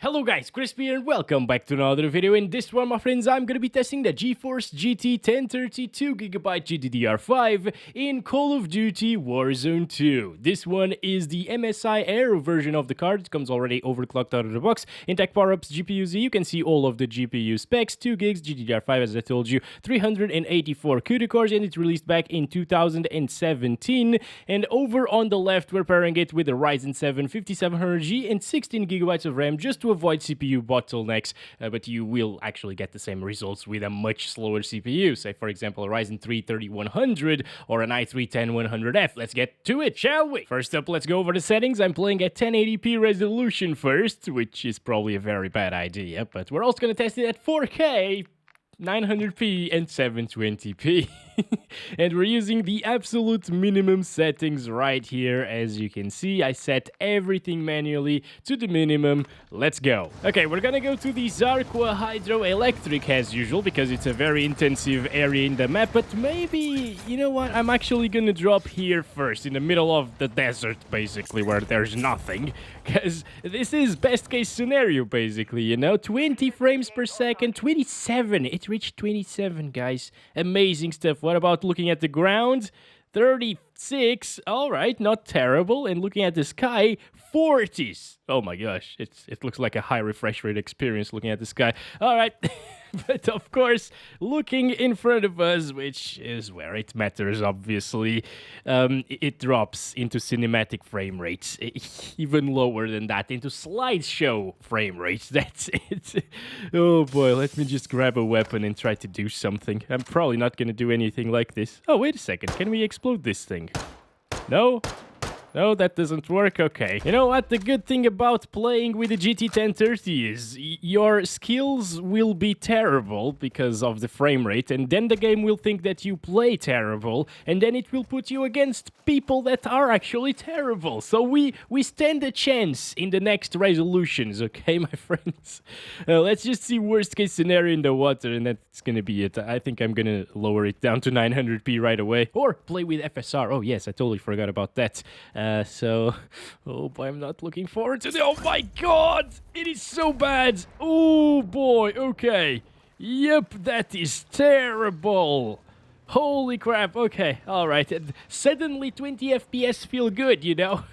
Hello guys, Crispy here and welcome back to another video. In this one, my friends, I'm gonna be testing the GeForce GT 1030 2GB GDDR5 in Call of Duty Warzone 2. This one is the MSI Aero version of the card. It comes already overclocked out of the box. In Tech Power-Ups GPU-Z, you can see all of the GPU specs. 2GB GDDR5, as I told you, 384 CUDA cores, and it's released back in 2017. And over on the left, we're pairing it with the Ryzen 7 5700G and 16GB of RAM just to avoid CPU bottlenecks, but you will actually get the same results with a much slower CPU. Say, for example, a Ryzen 3 3100 or an i3 10100F. Let's get to it, shall we? First up, let's go over the settings. I'm playing at 1080p resolution first, which is probably a very bad idea, but we're also going to test it at 4K, 900p and 720p. And we're using the absolute minimum settings right here. As you can see, I set everything manually to the minimum. Let's go. Okay, we're gonna go to the Zarqwa Hydroelectric as usual, because it's a very intensive area in the map. But maybe, you know what, I'm actually gonna drop here first, in the middle of the desert, basically, where there's nothing. Because this is best case scenario, basically, you know? 20 frames per second, 27. It reached 27, guys. Amazing stuff. What about looking at the ground? 36. All right, not terrible. And looking at the sky, 40s. Oh my gosh, it looks like a high refresh rate experience looking at the sky. All right. But of course, looking in front of us, which is where it matters, obviously, it drops into cinematic frame rates, even lower than that, into slideshow frame rates. That's it. Oh boy, let me just grab a weapon and try to do something. I'm probably not going to do anything like this. Oh, wait a second. Can we explode this thing? No? No, that doesn't work. Okay. You know what? The good thing about playing with the GT 1030 is your skills will be terrible because of the frame rate, and then the game will think that you play terrible, and then it will put you against people that are actually terrible. So we stand a chance in the next resolutions, okay, my friends? Let's just see worst case scenario in the water, and that's gonna be it. I think I'm gonna lower it down to 900p right away, or play with FSR. Oh yes, I totally forgot about that. Oh boy, I'm not looking forward to the. Oh my god! It is so bad! Oh boy, okay. Yep, that is terrible. Holy crap, okay, alright. Suddenly 20 FPS feel good, you know?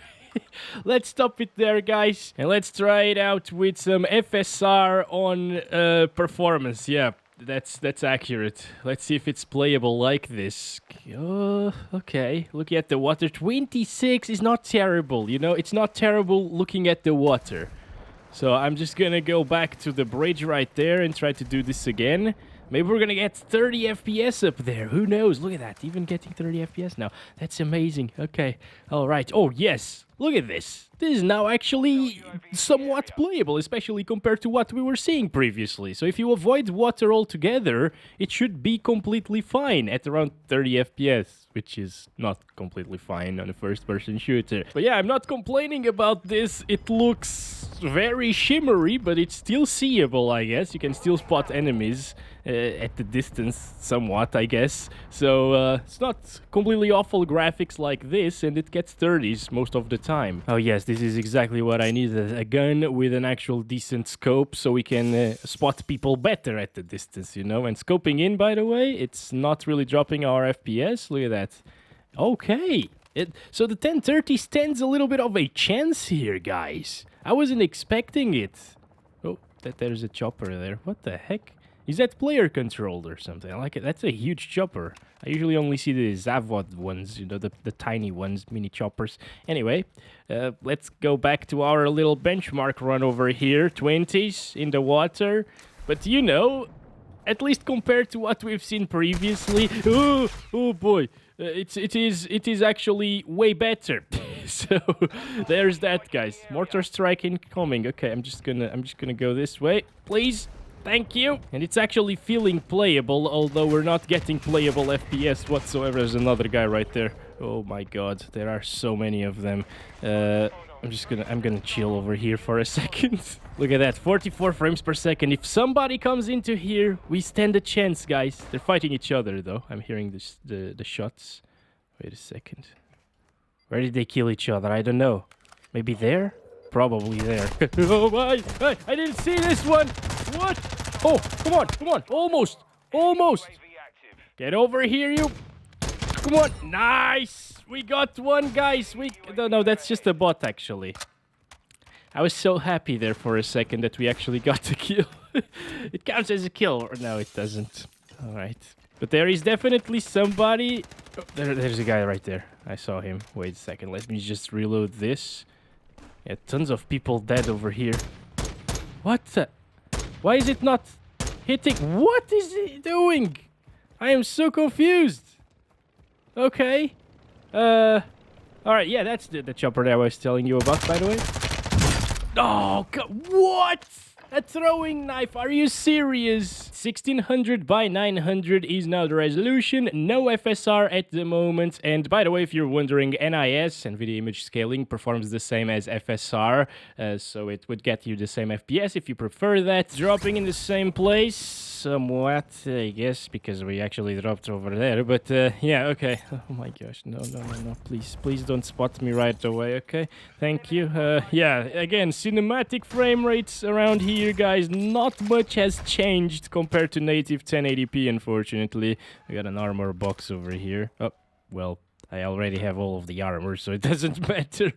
Let's stop it there, guys. And let's try it out with some FSR on Performance, yeah. That's accurate. Let's see if it's playable like this. Okay. Looking at the water, 26 is not terrible, you know? It's not terrible looking at the water. So I'm just gonna go back to the bridge right there and try to do this again. Maybe we're gonna get 30 FPS up there. Who knows? Look at that. Even getting 30 FPS now. That's amazing. Okay. All right. Oh, yes. Look at this. This is now actually somewhat playable, especially compared to what we were seeing previously. So if you avoid water altogether, it should be completely fine at around 30 FPS, which is not completely fine on a first-person shooter. But yeah, I'm not complaining about this. It looks very shimmery, but it's still seeable, I guess. You can still spot enemies at the distance somewhat, I guess. So it's not completely awful graphics like this, and it gets 30s most of the time. Oh yes, this is exactly what I needed. A gun with an actual decent scope so we can spot people better at the distance, you know? And scoping in, by the way, it's not really dropping our FPS. Look at that. Okay. So the 1030 stands a little bit of a chance here, guys. I wasn't expecting it. Oh, there's a chopper there. What the heck? Is that player controlled or something? I like it. That's a huge chopper. I usually only see the Zavod ones, you know, the tiny ones, mini choppers. Anyway, let's go back to our little benchmark run over here. 20s in the water. But, you know, at least compared to what we've seen previously... Oh boy. It is actually way better. So there's that, guys. Mortar strike incoming. Okay, I'm just gonna go this way, please. Thank you. And it's actually feeling playable, although we're not getting playable FPS whatsoever. There's another guy right there. Oh my god, there are so many of them. I'm gonna chill over here for a second. Look at that, 44 frames per second. If somebody comes into here, we stand a chance, guys. They're fighting each other, though. I'm hearing the shots. Wait a second. Where did they kill each other? I don't know. Maybe there? probably there. Oh my! I didn't see this one. What? Oh, come on, come on! Almost, almost. Get over here, you. Come on, nice. We got one, guys. No, that's just a bot, actually. I was so happy there for a second that we actually got the kill. It counts as a kill, or no, it doesn't. All right, but there is definitely somebody. Oh, there's a guy right there. I saw him. Wait a second. Let me just reload this. Yeah, tons of people dead over here. What the? Why is it not hitting? What is it doing? I am so confused. Okay. All right. Yeah, that's the chopper that I was telling you about, by the way. Oh, God. What? A throwing knife? Are you serious? 1600 by 900 is now the resolution. No FSR at the moment. And by the way, if you're wondering, NIS, NVIDIA Image Scaling, performs the same as FSR. So it would get you the same FPS if you prefer that. Dropping in the same place. Somewhat, I guess, because we actually dropped over there. But yeah, okay. Oh my gosh. No. Please don't spot me right away, okay? Thank you. Yeah, again, cinematic frame rates around here, guys. Not much has changed compared to native 1080p, unfortunately. We got an armor box over here. Oh, well, I already have all of the armor, so it doesn't matter.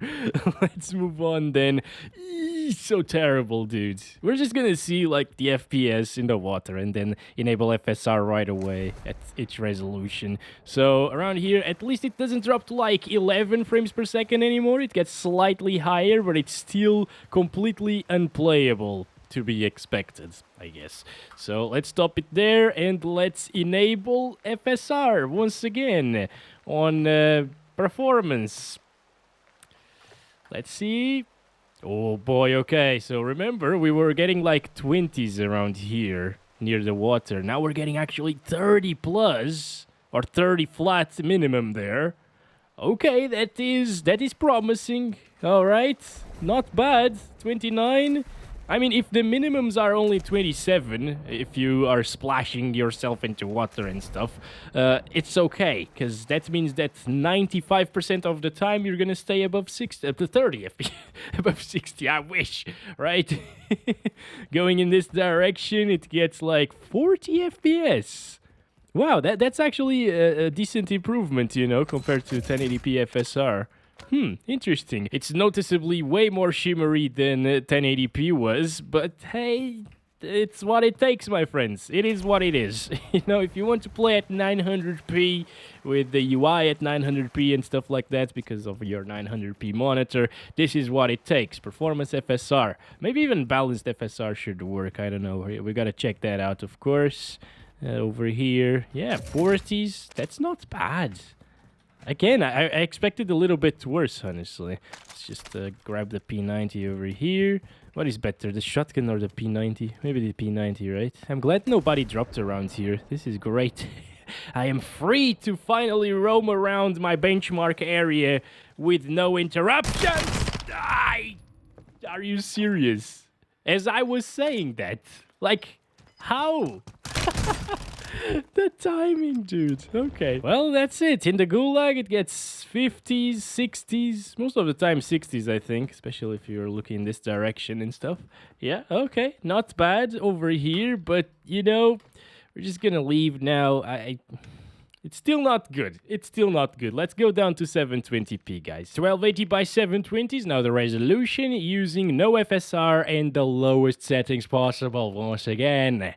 Let's move on then. So terrible, dude. We're just gonna see like the FPS in the water and then enable FSR right away at each resolution. So around here, at least it doesn't drop to like 11 frames per second anymore. It gets slightly higher, but it's still completely unplayable, to be expected, I guess. So let's stop it there and let's enable FSR once again on performance. Let's see. Oh boy, okay. So remember, we were getting like 20s around here near the water. Now we're getting actually 30 plus or 30 flat minimum there. Okay, that is promising. All right, not bad. 29. I mean, if the minimums are only 27, if you are splashing yourself into water and stuff, it's okay, because that means that 95% of the time you're gonna stay above 60, up to 30 FPS, above 60, I wish, right? Going in this direction, it gets like 40 FPS. Wow, that's actually a decent improvement, you know, compared to 1080p FSR. Interesting. It's noticeably way more shimmery than 1080p was, but hey, it's what it takes, my friends. It is what it is. You know, if you want to play at 900p with the UI at 900p and stuff like that because of your 900p monitor, this is what it takes. Performance FSR. Maybe even balanced FSR should work. I don't know. We gotta check that out, of course. Over here. Yeah, 40s. That's not bad. Again, I expected a little bit worse, honestly. Let's just grab the P90 over here. What is better, the shotgun or the P90? Maybe the P90, right? I'm glad nobody dropped around here. This is great. I am free to finally roam around my benchmark area with no interruptions. Are you serious? As I was saying that. Like, how? The timing, dude. Okay. Well, that's it. In the Gulag, it gets 50s, 60s. Most of the time, 60s, I think. Especially if you're looking in this direction and stuff. Yeah, okay. Not bad over here. But, you know, we're just gonna leave now. It's still not good. It's still not good. Let's go down to 720p, guys. 1280 by 720 is now the resolution using no FSR and the lowest settings possible once again.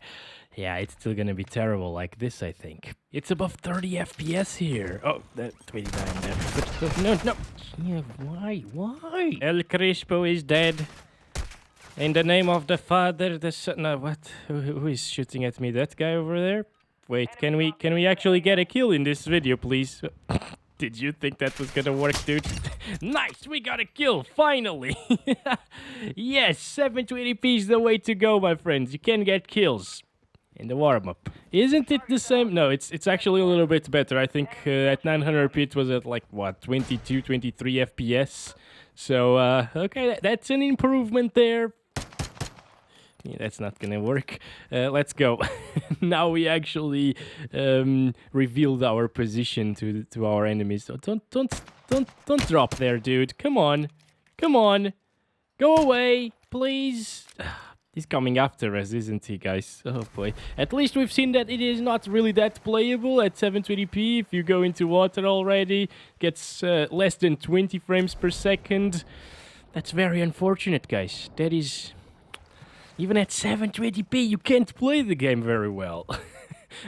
Yeah, it's still gonna be terrible like this, I think. It's above 30 FPS here. Oh, that 29 there. But, no. Yeah, why? El Crispo is dead. In the name of the Father, the Son... No, what? Who is shooting at me? That guy over there? Wait, can we actually get a kill in this video, please? Did you think that was gonna work, dude? Nice, we got a kill, finally! Yes, 720p is the way to go, my friends. You can get kills. In the warm-up. Isn't it the same? No, it's actually a little bit better. I think at 900p it was at like, what, 22, 23 FPS. So, okay, that's an improvement there. Yeah, that's not gonna work. Let's go. Now we actually revealed our position to our enemies. So don't drop there, dude. Come on. Go away, please. He's coming after us, isn't he, guys? Oh boy. At least we've seen that it is not really that playable at 720p. If you go into water already, gets less than 20 frames per second. That's very unfortunate, guys. That is... Even at 720p, you can't play the game very well.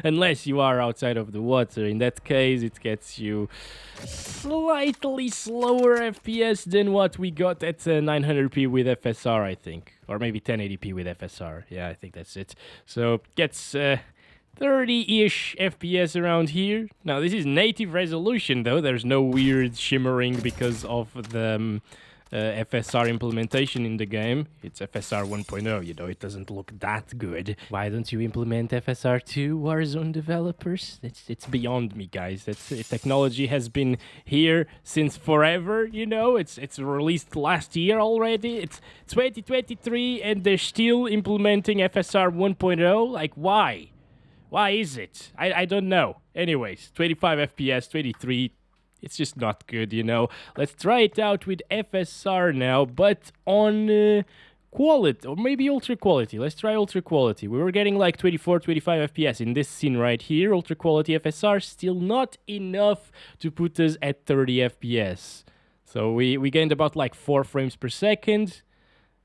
Unless you are outside of the water. In that case, it gets you slightly slower FPS than what we got at 900p with FSR, I think. Or maybe 1080p with FSR. Yeah, I think that's it. So, gets 30-ish FPS around here. Now, this is native resolution, though. There's no weird shimmering because of the... FSR implementation in the game. It's FSR 1.0, you know, it doesn't look that good. Why don't you implement FSR 2, Warzone developers? It's beyond me, guys. Technology has been here since forever, you know. It's released last year already. It's 2023 and they're still implementing FSR 1.0. Like, why? Why is it? I don't know. Anyways, 25 FPS, 23. It's just not good, you know. Let's try it out with FSR now, but on quality, or maybe Ultra Quality. Let's try Ultra Quality. We were getting like 24, 25 FPS in this scene right here. Ultra Quality FSR, still not enough to put us at 30 FPS. So we gained about like 4 frames per second.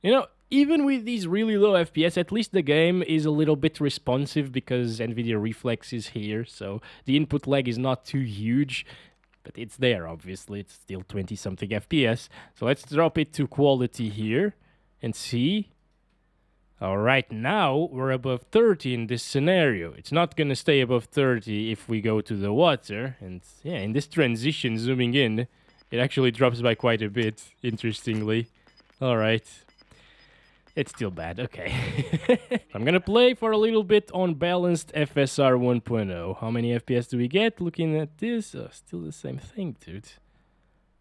You know, even with these really low FPS, at least the game is a little bit responsive because Nvidia Reflex is here. So the input lag is not too huge. But it's there, obviously. It's still 20-something FPS. So let's drop it to quality here and see. All right, now we're above 30 in this scenario. It's not going to stay above 30 if we go to the water. And yeah, in this transition, zooming in, it actually drops by quite a bit, interestingly. All right. It's still bad, okay. I'm gonna play for a little bit on Balanced FSR 1.0. How many FPS do we get looking at this? Oh, still the same thing, dude.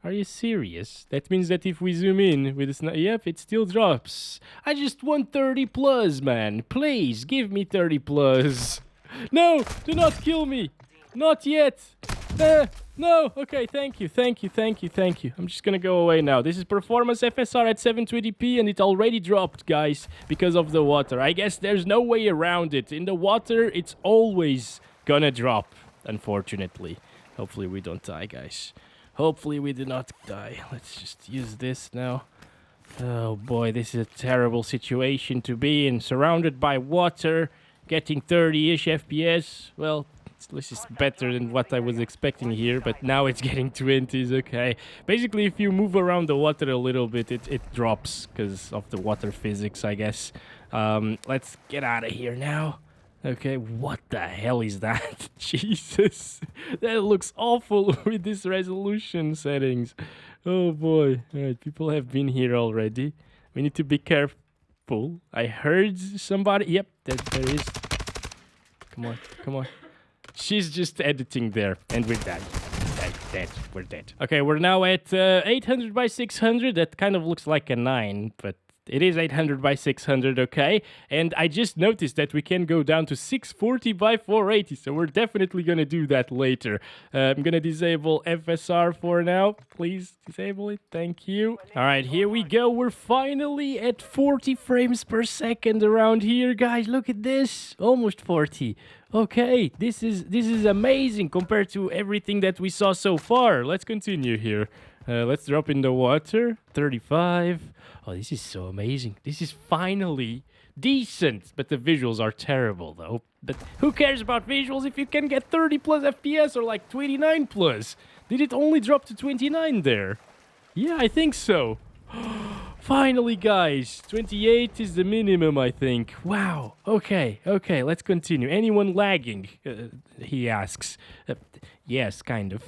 Are you serious? That means that if we zoom in with this... Yep, it still drops. I just want 30 plus, man. Please, give me 30 plus. No, do not kill me. Not yet. No, okay, thank you. I'm just gonna go away now. This is Performance FSR at 720p and it already dropped, guys, because of the water. I guess there's no way around it. In the water, it's always gonna drop, unfortunately. Hopefully we don't die, guys. Hopefully we do not die. Let's just use this now. Oh boy, this is a terrible situation to be in. Surrounded by water, getting 30-ish FPS. Well... This is better than what I was expecting here, but now it's getting 20s, okay. Basically, if you move around the water a little bit, it drops because of the water physics, I guess. Let's get out of here now. Okay, what the hell is that? Jesus, that looks awful with this resolution settings. Oh boy, alright, people have been here already. We need to be careful. I heard somebody, yep, there is. Come on. She's just editing there, and we're dead. We're dead. Okay, we're now at 800 by 600. That kind of looks like a 9, but it is 800 by 600, okay? And I just noticed that we can go down to 640 by 480, so we're definitely gonna do that later. I'm gonna disable FSR for now. Please disable it, thank you. All right, here we go. We're finally at 40 frames per second around here, guys. Look at this, almost 40. Okay, this is amazing compared to everything that we saw so far. Let's continue here. Let's drop in the water. 35. Oh, this is so amazing. This is finally decent. But the visuals are terrible, though. But who cares about visuals if you can get 30 plus FPS or like 29 plus? Did it only drop to 29 there? Yeah, I think so. Finally, guys. 28 is the minimum, I think. Wow. Okay, let's continue. Anyone lagging? He asks. Yes, kind of.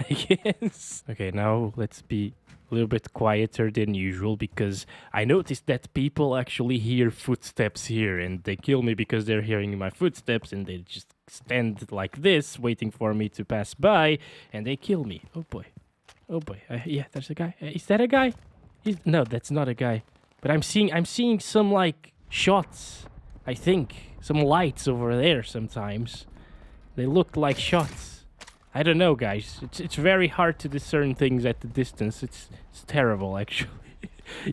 Yes. Okay, now let's be a little bit quieter than usual because I noticed that people actually hear footsteps here and they kill me because they're hearing my footsteps and they just stand like this waiting for me to pass by and they kill me. Oh boy. Yeah, there's a guy. Is that a guy? No, that's not a guy. But I'm seeing some like shots. I think some lights over there sometimes. They look like shots. I don't know, guys. It's very hard to discern things at the distance. It's terrible, actually.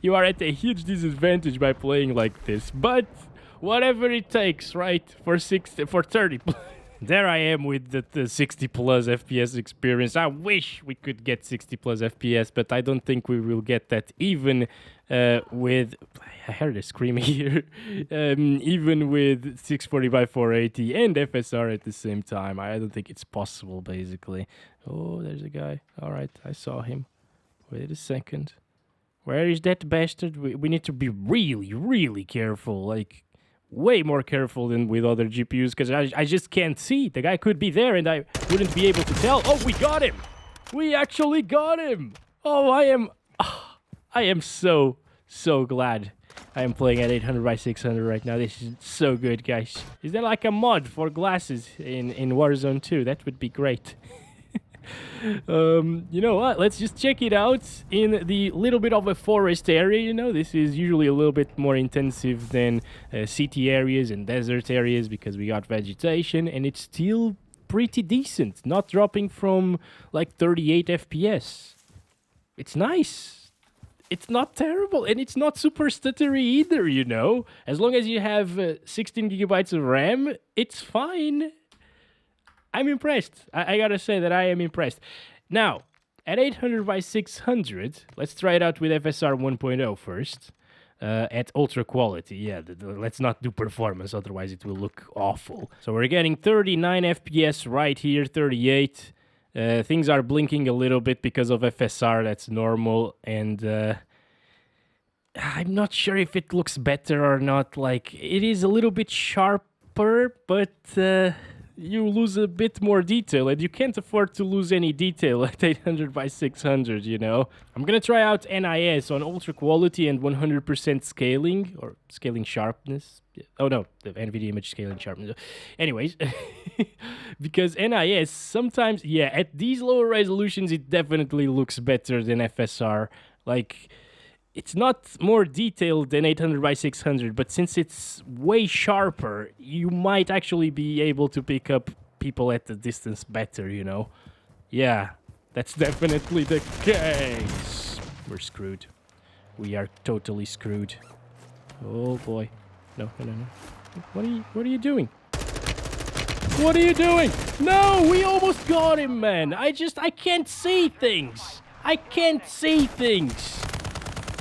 You are at a huge disadvantage by playing like this, but whatever it takes, right? For 30. There I am with the 60 plus FPS experience. I wish we could get 60 plus FPS, but I don't think we will get that even with... I heard a scream here. Even with 640 by 480 and FSR at the same time. I don't think it's possible, basically. Oh, there's a guy. All right, I saw him. Wait a second. Where is that bastard? We need to be really, really careful. Like, way more careful than with other GPUs, because I just can't see. The guy could be there and I wouldn't be able to tell. Oh, we got him! We actually got him! Oh, I am so glad I am playing at 800 by 600 right now. This is so good, guys. Is there like a mod for glasses in Warzone 2? That would be great. You know what? Let's just check it out in the little bit of a forest area. You know, this is usually a little bit more intensive than city areas and desert areas because we got vegetation, and it's still pretty decent. Not dropping from like 38 FPS. It's nice. It's not terrible, and it's not super stuttery either, you know. As long as you have 16 gigabytes of RAM, it's fine. I'm impressed. I gotta say that I am impressed. Now, at 800 by 600, let's try it out with FSR 1.0 first. At Ultra Quality. Yeah, let's not do performance, otherwise it will look awful. So we're getting 39 FPS right here, 38. Things are blinking a little bit because of FSR, that's normal. And I'm not sure if it looks better or not. Like, it is a little bit sharper, but... you lose a bit more detail, and you can't afford to lose any detail at 800 by 600, you know. I'm gonna try out NIS on Ultra Quality and 100% scaling, or scaling sharpness. Oh no, the Nvidia image scaling sharpness. Anyways, because NIS sometimes, yeah, at these lower resolutions, it definitely looks better than FSR. Like... it's not more detailed than 800 by 600, but since it's way sharper, you might actually be able to pick up people at the distance better, you know? Yeah, that's definitely the case. We're screwed. We are totally screwed. Oh boy. No. What are you doing? What are you doing? No, we almost got him, man. I can't see things. I can't see things.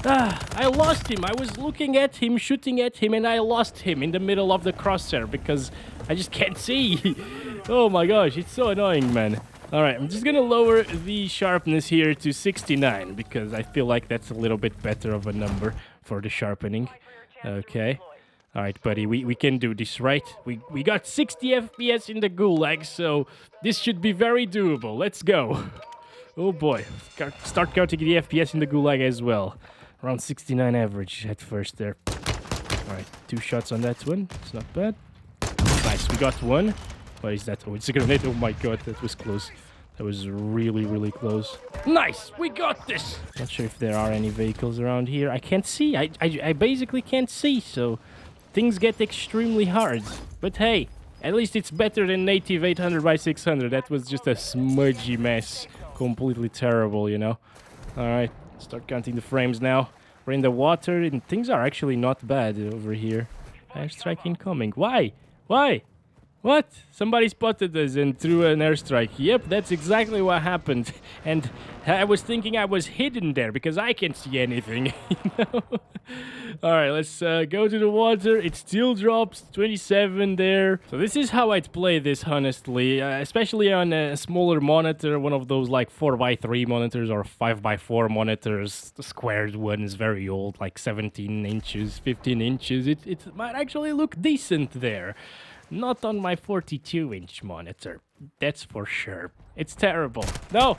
I lost him. I was looking at him, shooting at him, and I lost him in the middle of the crosshair because I just can't see. Oh my gosh, it's so annoying, man. Alright, I'm just gonna lower the sharpness here to 69 because I feel like that's a little bit better of a number for the sharpening. Okay. Alright, buddy, we can do this, right? We got 60 FPS in the gulag, so this should be very doable. Let's go. Oh boy. Start counting the FPS in the gulag as well. Around 69 average at first there. Alright, 2 shots on that one. It's not bad. Nice, we got one. What is that? Oh, it's a grenade. Oh my god, that was close. That was really, really close. Nice, we got this! Not sure if there are any vehicles around here. I can't see. I basically can't see, so things get extremely hard. But hey, at least it's better than native 800 by 600. That was just a smudgy mess. Completely terrible, you know? Alright. Start counting the frames now. We're in the water, and things are actually not bad over here. Airstrike incoming. Why? Why? What? Somebody spotted us and threw an airstrike. Yep, that's exactly what happened. And I was thinking I was hidden there because I can't see anything. You know? Alright, let's go to the water. It still drops 27 there. So this is how I'd play this, honestly. Especially on a smaller monitor, one of those like 4x3 monitors or 5x4 monitors. The squared one is very old, like 17 inches, 15 inches. It might actually look decent there. Not on my 42-inch monitor. That's for sure. It's terrible. No!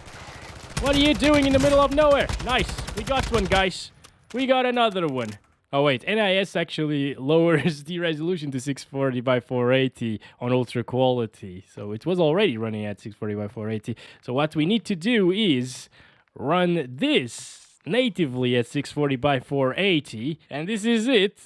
What are you doing in the middle of nowhere? Nice. We got one, guys. We got another one. Oh, wait. NIS actually lowers the resolution to 640 by 480 on Ultra Quality. So it was already running at 640 by 480. So what we need to do is run this natively at 640 by 480, and this is it.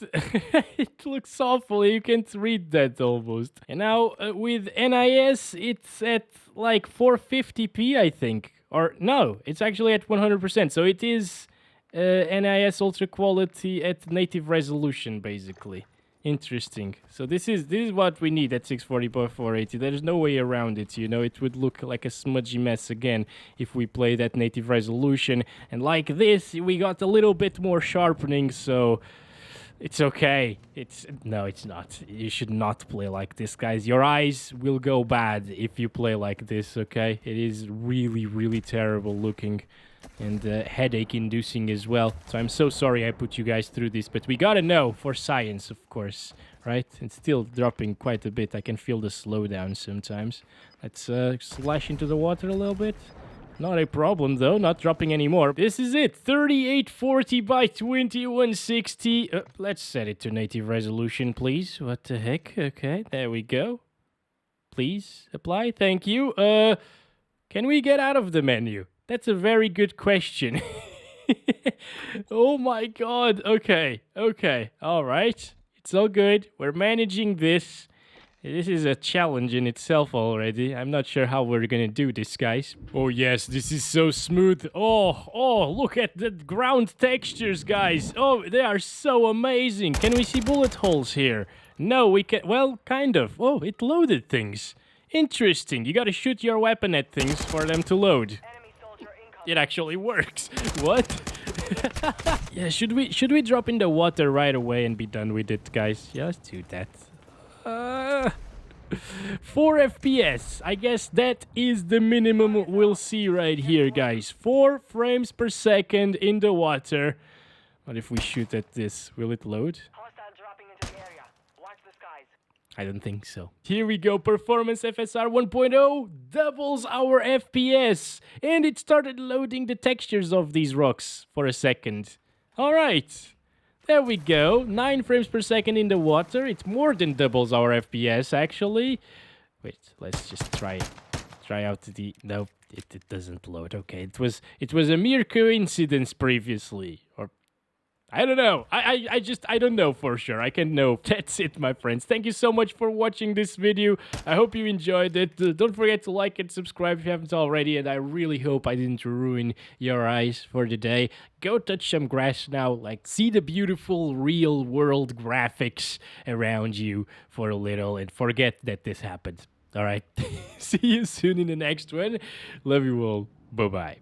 It looks awful, you can't read that almost. And now with NIS it's at like 450p, I think, or no, it's actually at 100%, so it is NIS Ultra Quality at native resolution, basically. Interesting. So this is what we need at 640 by 480. There's no way around it, you know. It would look like a smudgy mess again if we played at native resolution. And like this, we got a little bit more sharpening, so it's okay. No, it's not. You should not play like this, guys. Your eyes will go bad if you play like this, okay? It is really, really terrible looking and headache inducing as well. So I'm so sorry I put you guys through this, but we gotta know for science, of course, right? It's still dropping quite a bit. I can feel the slowdown sometimes. Let's slash into the water a little bit. Not a problem, though. Not dropping anymore. This is it. 3840 by 2160. Let's set it to native resolution, please. What the heck? Okay, there we go. Please apply. Thank you. Can we get out of the menu? That's a very good question. Oh my god. Okay. Okay. All right. It's all good. We're managing this. This is a challenge in itself already. I'm not sure how we're gonna do this, guys. Oh yes, this is so smooth. Oh, look at the ground textures, guys. Oh, they are so amazing. Can we see bullet holes here? No, we can. Well, kind of. Oh, it loaded things. Interesting. You gotta shoot your weapon at things for them to load. It actually works. What? Yeah, should we drop in the water right away and be done with it, guys? Yeah, let's do that. 4 FPS. I guess that is the minimum we'll see right here, guys. 4 frames per second in the water. What if we shoot at this? Will it load? I don't think so. Here we go. Performance FSR 1.0 doubles our FPS. And it started loading the textures of these rocks for a second. All right. There we go. 9 frames per second in the water. It more than doubles our FPS, actually. Wait, let's just try out the... No, it doesn't load. Okay, it was a mere coincidence previously. Or... I don't know. I don't know for sure. I can know. That's it, my friends. Thank you so much for watching this video. I hope you enjoyed it. Don't forget to like and subscribe if you haven't already. And I really hope I didn't ruin your eyes for the day. Go touch some grass now. Like, see the beautiful real world graphics around you for a little. And forget that this happened. All right. See you soon in the next one. Love you all. Bye-bye.